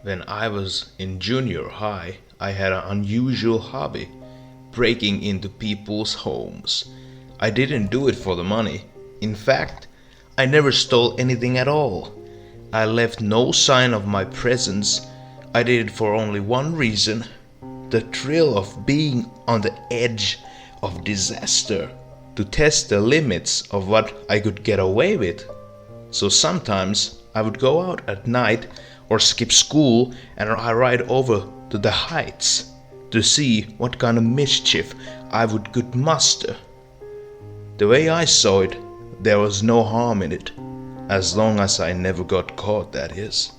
When I was in junior high, I had an unusual hobby, breaking into people's homes. I didn't do it for the money. In fact, I never stole anything at all. I left no sign of my presence. I did it for only one reason: the thrill of being on the edge of disaster, to test the limits of what I could get away with. So sometimes I would go out at night or skip school and I ride over to the heights to see what kind of mischief I could muster. The way I saw it, there was no harm in it, as long as I never got caught, that is.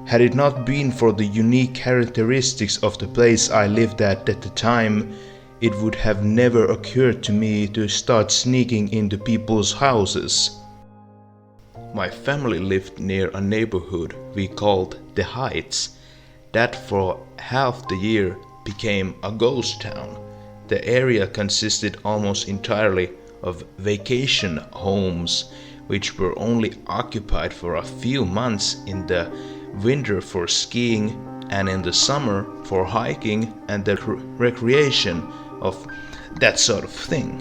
Had it not been for the unique characteristics of the place I lived at the time, it would have never occurred to me to start sneaking into people's houses. My family lived near a neighborhood we called the Heights, that for half the year became a ghost town. The area consisted almost entirely of vacation homes, which were only occupied for a few months in the winter for skiing and in the summer for hiking and the recreation of that sort of thing.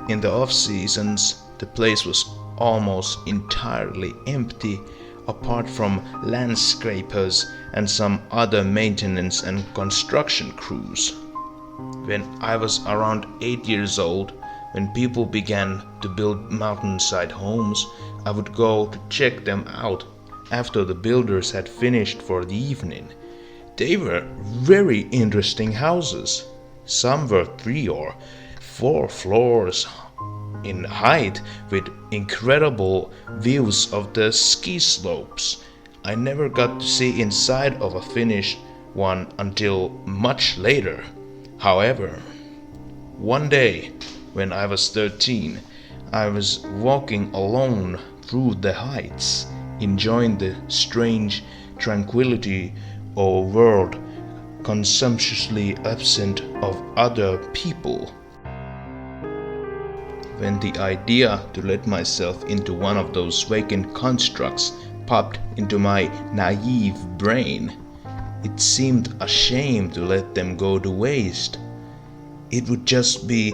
In the off seasons, the place was almost entirely empty, apart from landscapers and some other maintenance and construction crews. When I was around 8 years old, when people began to build mountainside homes, I would go to check them out after the builders had finished for the evening. They were very interesting houses. Some were 3 or 4 floors in height with incredible views of the ski slopes. I never got to see inside of a finished one until much later. However, one day when I was 13, I was walking alone through the heights, enjoying the strange tranquility of a world consumptuously absent of other people, when the idea to let myself into one of those vacant constructs popped into my naive brain. It seemed a shame to let them go to waste. It would just be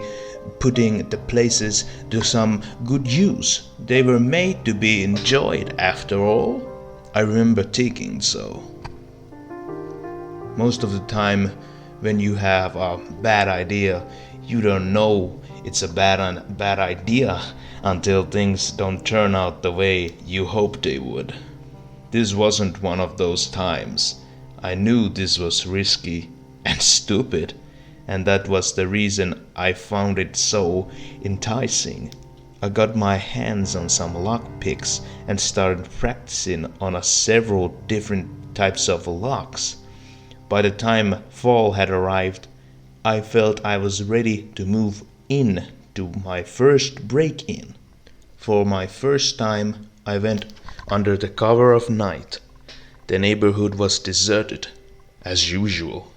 putting the places to some good use. They were made to be enjoyed after all. I remember thinking so. Most of the time, when you have a bad idea, you don't know it's a bad idea until things don't turn out the way you hoped they would. This wasn't one of those times. I knew this was risky and stupid, and that was the reason I found it so enticing. I got my hands on some lockpicks and started practicing on several different types of locks. By the time fall had arrived, I felt I was ready to move in to my first break-in. For my first time, I went under the cover of night. The neighborhood was deserted, as usual,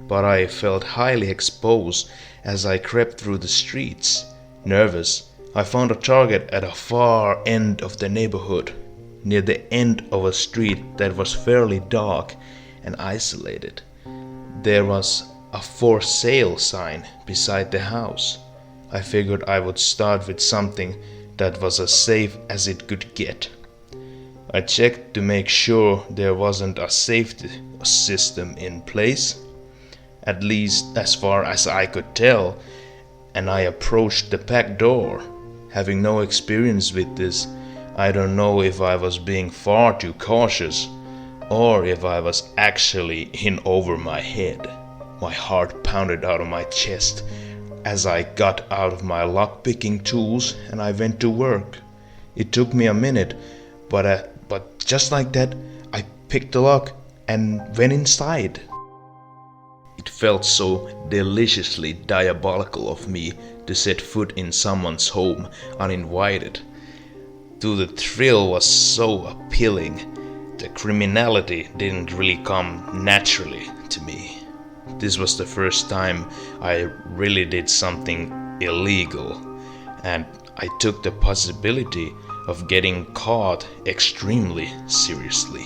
but I felt highly exposed as I crept through the streets. Nervous, I found a target at a far end of the neighborhood, near the end of a street that was fairly dark and isolated. There was a for sale sign beside the house. I figured I would start with something that was as safe as it could get. I checked to make sure there wasn't a safety system in place, at least as far as I could tell, and I approached the back door. Having no experience with this, I don't know if I was being far too cautious or if I was actually in over my head. My heart pounded out of my chest as I got out of my lockpicking tools and I went to work. It took me a minute, but just like that, I picked the lock and went inside. It felt so deliciously diabolical of me to set foot in someone's home uninvited. Though the thrill was so appealing, the criminality didn't really come naturally to me. This was the first time I really did something illegal, and I took the possibility of getting caught extremely seriously.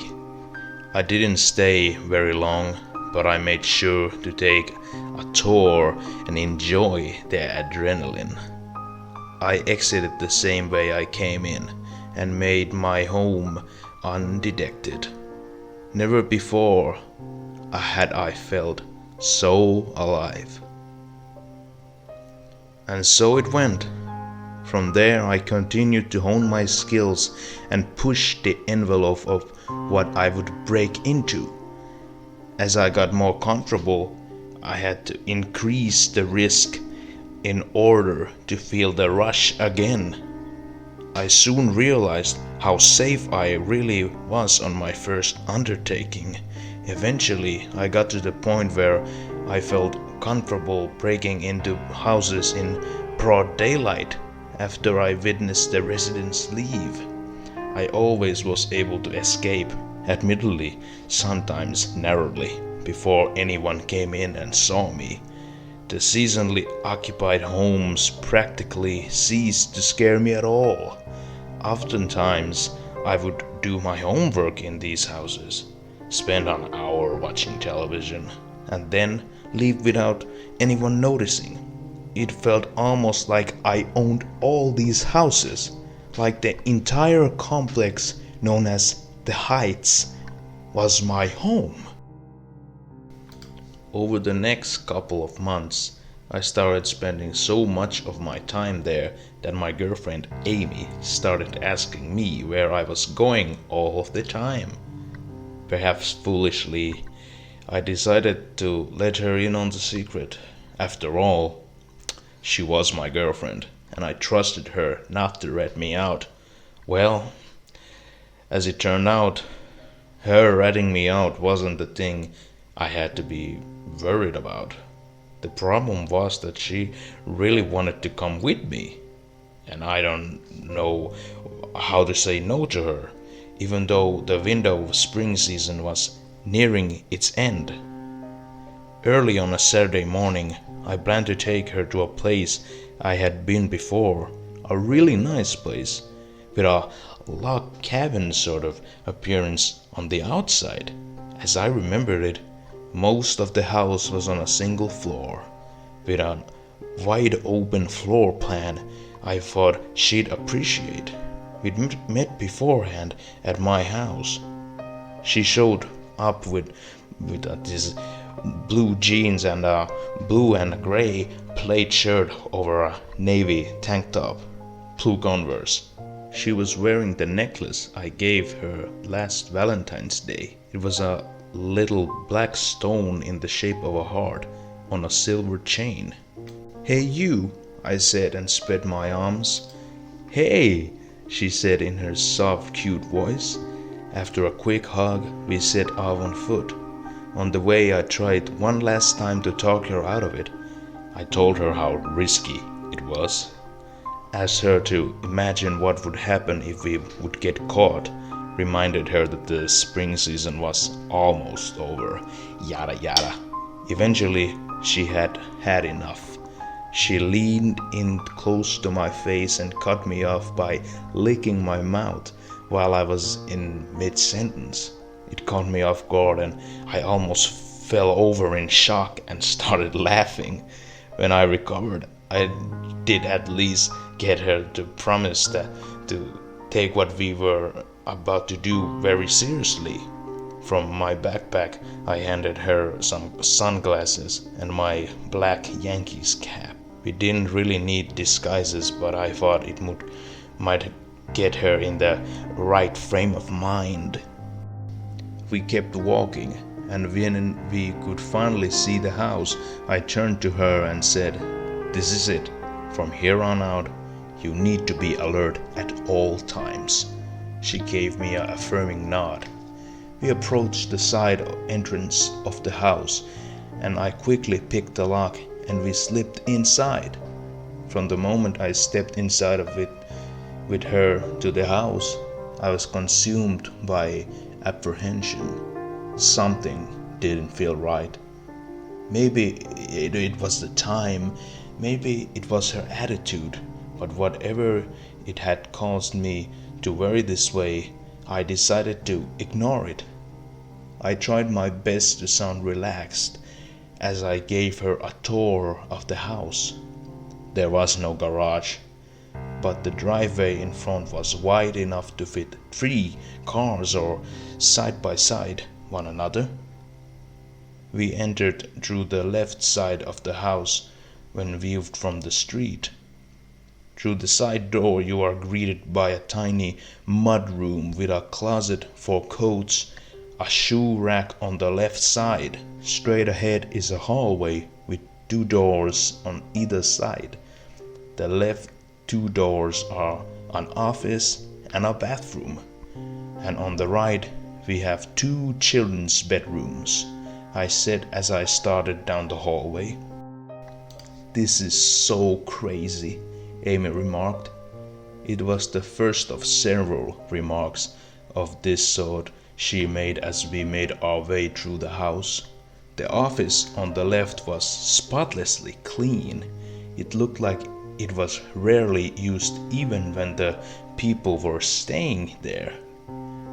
I didn't stay very long, but I made sure to take a tour and enjoy the adrenaline. I exited the same way I came in and made my home undetected. Never before had I felt so alive. And so it went. From there, I continued to hone my skills and push the envelope of what I would break into. As I got more comfortable, I had to increase the risk in order to feel the rush again. I soon realized how safe I really was on my first undertaking. Eventually, I got to the point where I felt comfortable breaking into houses in broad daylight after I witnessed the residents leave. I always was able to escape, admittedly, sometimes narrowly, before anyone came in and saw me. The seasonally occupied homes practically ceased to scare me at all. Oftentimes, I would do my homework in these houses, spend an hour watching television, and then leave without anyone noticing. It felt almost like I owned all these houses, like the entire complex known as the Heights was my home. Over the next couple of months, I started spending so much of my time there that my girlfriend Amy started asking me where I was going all of the time. Perhaps foolishly, I decided to let her in on the secret. After all, she was my girlfriend, and I trusted her not to rat me out. Well, as it turned out, her ratting me out wasn't the thing I had to be worried about. The problem was that she really wanted to come with me, and I don't know how to say no to her, even though the window of spring season was nearing its end. Early on a Saturday morning, I planned to take her to a place I had been before, a really nice place, with a log cabin sort of appearance on the outside. As I remembered it, most of the house was on a single floor, with a wide open floor plan I thought she'd appreciate. We'd met beforehand at my house. She showed up with this blue jeans and a blue and gray plaid shirt over a navy tank top, blue Converse. She was wearing the necklace I gave her last Valentine's Day. It was a little black stone in the shape of a heart on a silver chain. "Hey you," I said and spread my arms. "Hey," she said in her soft, cute voice. After a quick hug, we set off on foot. On the way, I tried one last time to talk her out of it. I told her how risky it was. Asked her to imagine what would happen if we would get caught. Reminded her that the spring season was almost over. Yada yada. Eventually, she had had enough. She leaned in close to my face and cut me off by licking my mouth while I was in mid-sentence. It caught me off guard and I almost fell over in shock and started laughing. When I recovered, I did at least get her to promise to take what we were about to do very seriously. From my backpack, I handed her some sunglasses and my black Yankees cap. We didn't really need disguises, but I thought it might get her in the right frame of mind. We kept walking, and when we could finally see the house, I turned to her and said, "This is it. From here on out, you need to be alert at all times." She gave me an affirming nod. We approached the side entrance of the house, and I quickly picked the lock and we slipped inside. From the moment I stepped inside of it with her to the house, I was consumed by apprehension. Something didn't feel right. Maybe it was the time, maybe it was her attitude, but whatever it had caused me to worry this way, I decided to ignore it. I tried my best to sound relaxed as I gave her a tour of the house. There was no garage, but the driveway in front was wide enough to fit 3 cars or side by side one another. We entered through the left side of the house when viewed from the street. Through the side door you are greeted by a tiny mud room with a closet for coats, a shoe rack on the left side. Straight ahead is a hallway with 2 doors on either side. The left 2 doors are an office and a bathroom, and on the right we have 2 children's bedrooms, I said as I started down the hallway. This is so crazy, Amy remarked. It was the first of several remarks of this sort she made as we made our way through the house. The office on the left was spotlessly clean. It looked like it was rarely used even when the people were staying there.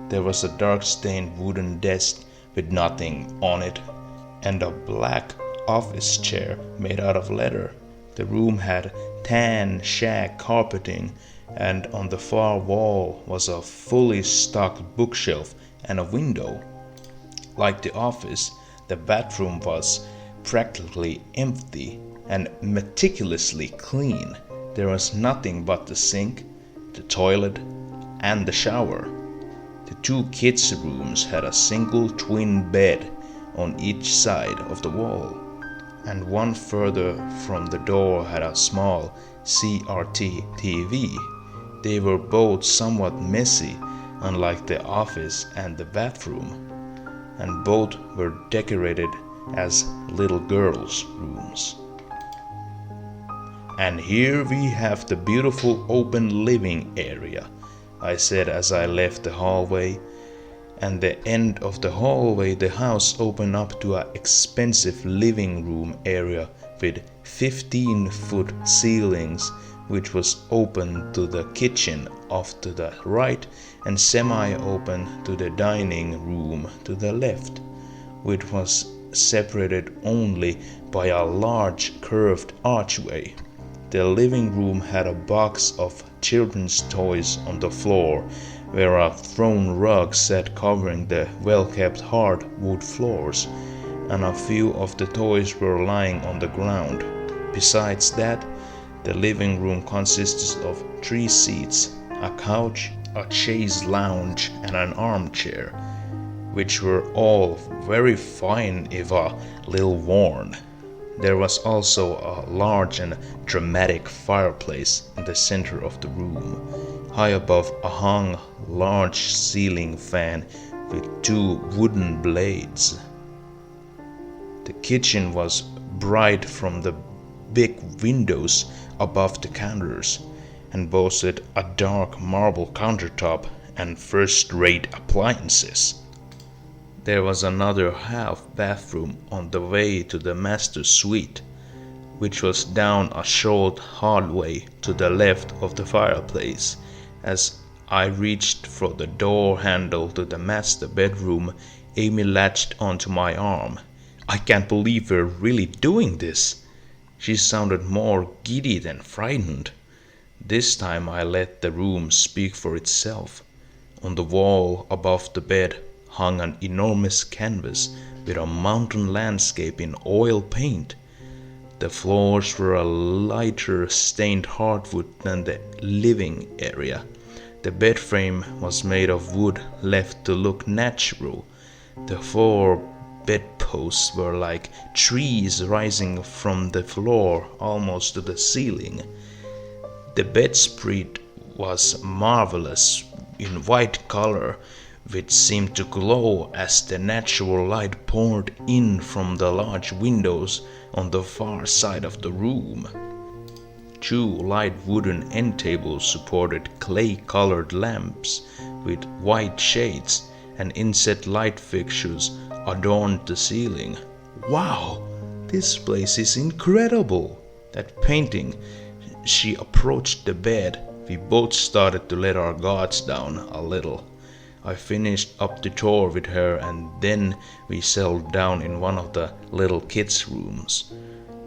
There was a dark stained wooden desk with nothing on it and a black office chair made out of leather. The room had tan shag carpeting, and on the far wall was a fully stocked bookshelf and a window. Like the office, the bathroom was practically empty and meticulously clean. There was nothing but the sink, the toilet, and the shower. The 2 kids' rooms had a single twin bed on each side of the wall, and one further from the door had a small CRT TV. They were both somewhat messy, unlike the office and the bathroom, and both were decorated as little girls' rooms. And here we have the beautiful open living area, I said as I left the hallway. And the end of the hallway the house opened up to an expensive living room area with 15-foot ceilings, which was open to the kitchen off to the right and semi-open to the dining room to the left, which was separated only by a large curved archway. The living room had a box of children's toys on the floor, where a thrown rug sat covering the well-kept hardwood floors, and a few of the toys were lying on the ground. Besides that, the living room consisted of 3 seats, a couch, a chaise lounge, and an armchair, which were all very fine if a little worn. There was also a large and dramatic fireplace in the center of the room. High above hung a large ceiling fan with 2 wooden blades. The kitchen was bright from the big windows above the counters and boasted a dark marble countertop and first-rate appliances. There was another half bathroom on the way to the master suite, which was down a short hallway to the left of the fireplace. As I reached for the door handle to the master bedroom, Amy latched onto my arm. "I can't believe we're really doing this." She sounded more giddy than frightened. This time I let the room speak for itself. On the wall above the bed hung an enormous canvas with a mountain landscape in oil paint. The floors were a lighter stained hardwood than the living area. The bed frame was made of wood left to look natural. The 4 bedposts were like trees rising from the floor almost to the ceiling. The bedspread was marvelous in white color, which seemed to glow as the natural light poured in from the large windows on the far side of the room. 2 light wooden end tables supported clay-colored lamps with white shades, and inset light fixtures adorned the ceiling. "Wow, this place is incredible!" That painting. She approached the bed. We both started to let our guards down a little. I finished up the tour with her and then we settled down in one of the little kids' rooms.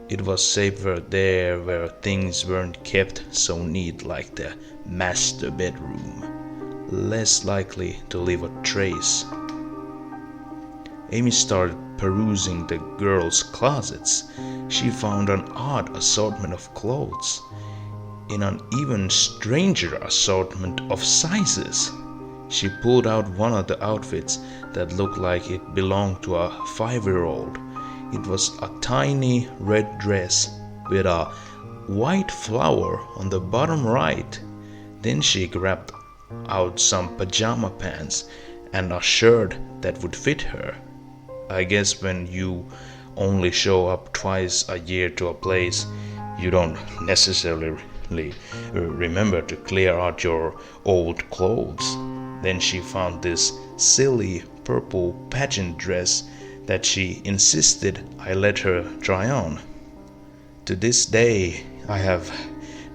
It was safer there where things weren't kept so neat like the master bedroom, less likely to leave a trace. Amy started perusing the girls' closets. She found an odd assortment of clothes in an even stranger assortment of sizes. She pulled out one of the outfits that looked like it belonged to a 5-year-old. It was a tiny red dress with a white flower on the bottom right. Then she grabbed out some pajama pants and a shirt that would fit her. I guess when you only show up twice a year to a place, you don't necessarily remember to clear out your old clothes. Then she found this silly purple pageant dress that she insisted I let her try on. To this day, I have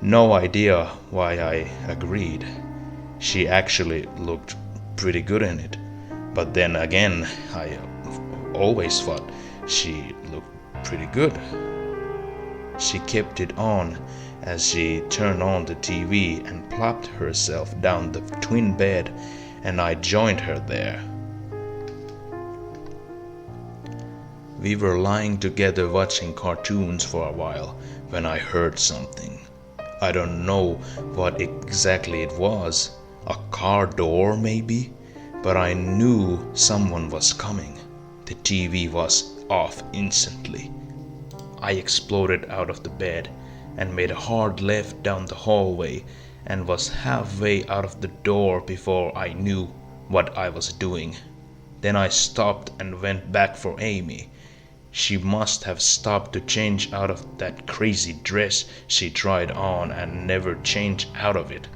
no idea why I agreed. She actually looked pretty good in it, but then again, I always thought she looked pretty good. She kept it on as she turned on the TV and plopped herself down the twin bed, and I joined her there. We were lying together watching cartoons for a while when I heard something. I don't know what exactly it was, a car door maybe, but I knew someone was coming. The TV was off instantly. I exploded out of the bed and made a hard left down the hallway and was halfway out of the door before I knew what I was doing. Then I stopped and went back for Amy. She must have stopped to change out of that crazy dress she tried on and never changed out of it.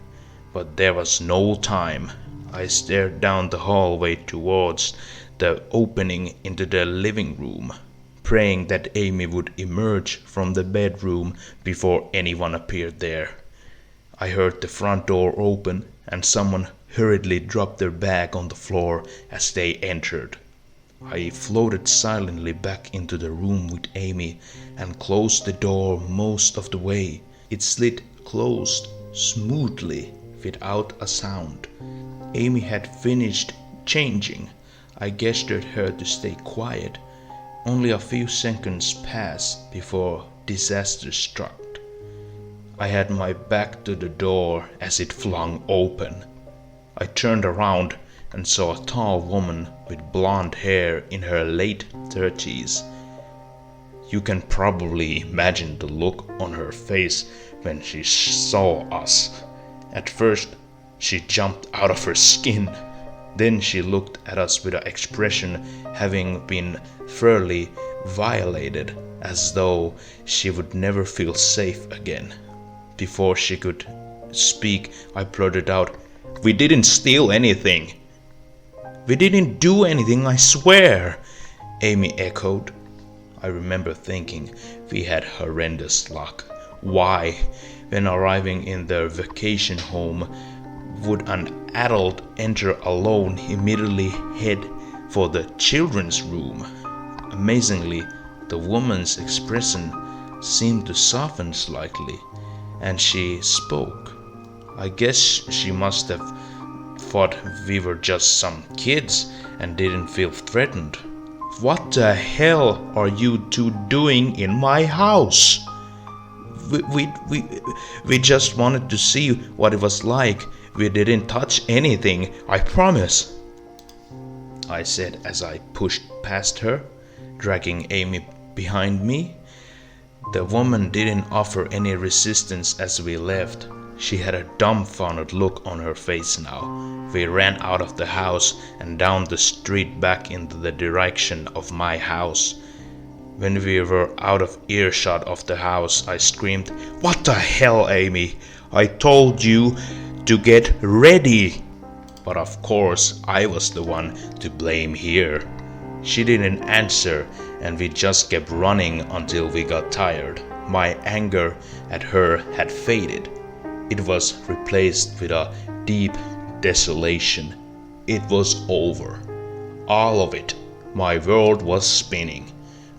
But there was no time. I stared down the hallway towards the opening into the living room, praying that Amy would emerge from the bedroom before anyone appeared there. I heard the front door open and someone hurriedly dropped their bag on the floor as they entered. I floated silently back into the room with Amy and closed the door most of the way. It slid closed smoothly without a sound. Amy had finished changing. I gestured her to stay quiet. Only a few seconds passed before disaster struck. I had my back to the door as it flung open. I turned around and saw a tall woman with blonde hair in her late 30s. You can probably imagine the look on her face when she saw us. At first, she jumped out of her skin. Then she looked at us with an expression having been thoroughly violated, as though she would never feel safe again. Before she could speak, I blurted out, "We didn't steal anything." "We didn't do anything, I swear," Amy echoed. I remember thinking we had horrendous luck. Why, when arriving in their vacation home, would an adult enter alone immediately head for the children's room? Amazingly, the woman's expression seemed to soften slightly, and she spoke. I guess she must have thought we were just some kids and didn't feel threatened. "What the hell are you two doing in my house?" We just wanted to see what it was like. We didn't touch anything, I promise," I said as I pushed past her, dragging Amy behind me. The woman didn't offer any resistance as we left. She had a dumbfounded look on her face now. We ran out of the house and down the street back into the direction of my house. When we were out of earshot of the house, I screamed, "What the hell, Amy? I told you to get ready!" But of course, I was the one to blame here. She didn't answer, and we just kept running until we got tired. My anger at her had faded. It was replaced with a deep desolation. it was over. All of it. My world was spinning.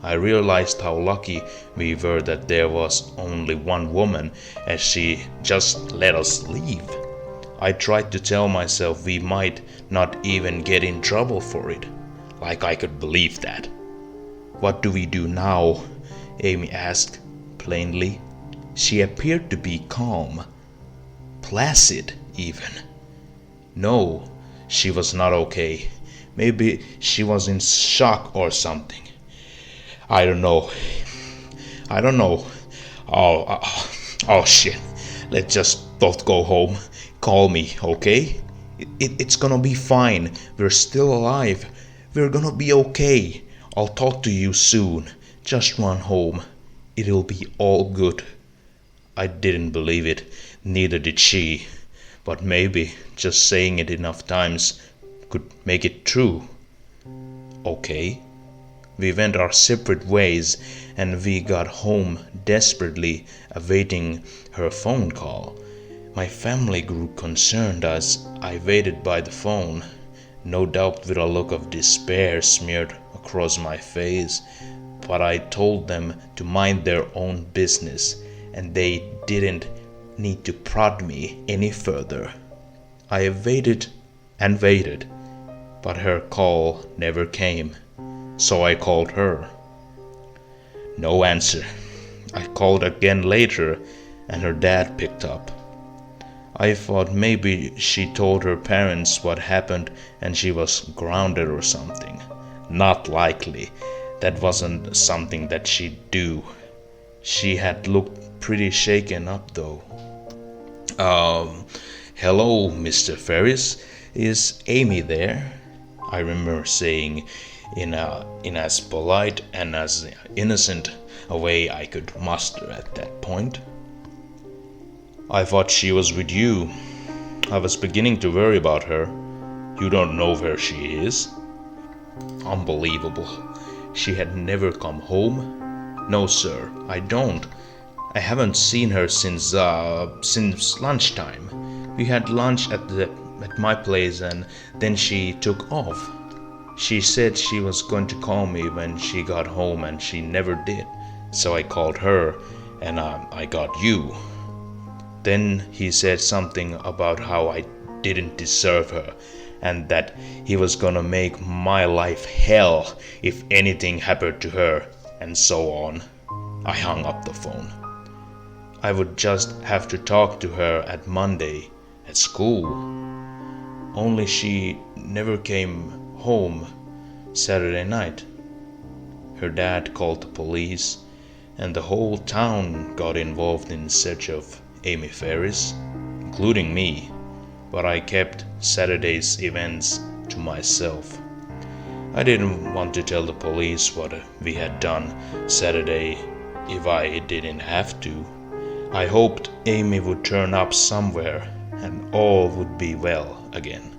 I realized how lucky we were that there was only one woman as she just let us leave. I tried to tell myself we might not even get in trouble for it. Like I could believe that. What do we do now? Amy asked plainly. She appeared to be calm, placid even. No, she was not okay. Maybe she was in shock or something. I don't know. Oh shit. Let's just both go home. Call me, okay? It's gonna be fine. We're still alive. We're gonna be okay. I'll talk to you soon. Just run home. It'll be all good. I didn't believe it. Neither did she. But maybe just saying it enough times could make it true. Okay. We went our separate ways and we got home desperately awaiting her phone call. My family grew concerned as I waited by the phone, no doubt with a look of despair smeared across my face, but I told them to mind their own business and they didn't need to prod me any further. I waited and waited, but her call never came. So I called her. No answer. I called again later and her dad picked up. I thought maybe she told her parents what happened and she was grounded or something. Not likely. That wasn't something that she'd do. She had looked pretty shaken up though. Hello, Mr. Ferris. Is Amy there? I remember saying in as polite and as innocent a way I could muster at that point. I thought she was with you. I was beginning to worry about her. You don't know where she is? Unbelievable. She had never come home? No, sir, I don't. I haven't seen her since lunchtime. We had lunch at my place and then she took off. She said she was going to call me when she got home and she never did. So I called her and I got you. Then he said something about how I didn't deserve her and that he was gonna make my life hell if anything happened to her and so on. I hung up the phone. I would just have to talk to her at Monday at school. Only she never came home Saturday night. Her dad called the police and the whole town got involved in search of Amy Ferris, including me, but I kept Saturday's events to myself. I didn't want to tell the police what we had done Saturday if I didn't have to. I hoped Amy would turn up somewhere and all would be well again.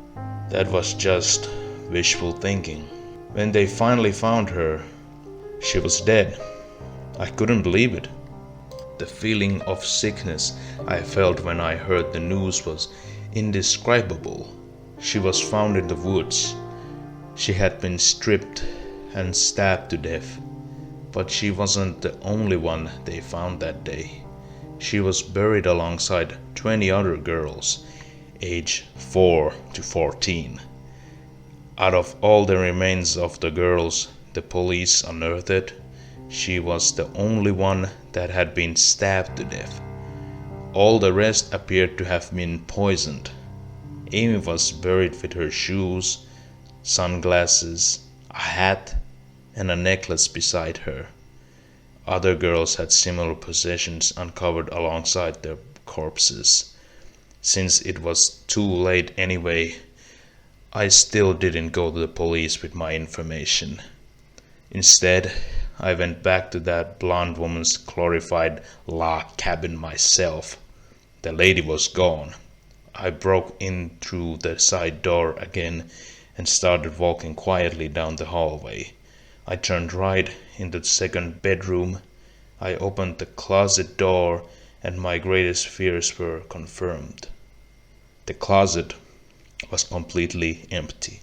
That was just wishful thinking. When they finally found her, she was dead. I couldn't believe it. The feeling of sickness I felt when I heard the news was indescribable. She was found in the woods. She had been stripped and stabbed to death. But she wasn't the only one they found that day. She was buried alongside 20 other girls, aged 4 to 14. Out of all the remains of the girls the police unearthed, she was the only one that had been stabbed to death. All the rest appeared to have been poisoned. Amy was buried with her shoes, sunglasses, a hat, and a necklace beside her. Other girls had similar possessions uncovered alongside their corpses. Since it was too late anyway, I still didn't go to the police with my information. Instead, I went back to that blonde woman's glorified log cabin myself. The lady was gone. I broke in through the side door again and started walking quietly down the hallway. I turned right into the second bedroom. I opened the closet door and my greatest fears were confirmed. The closet was completely empty.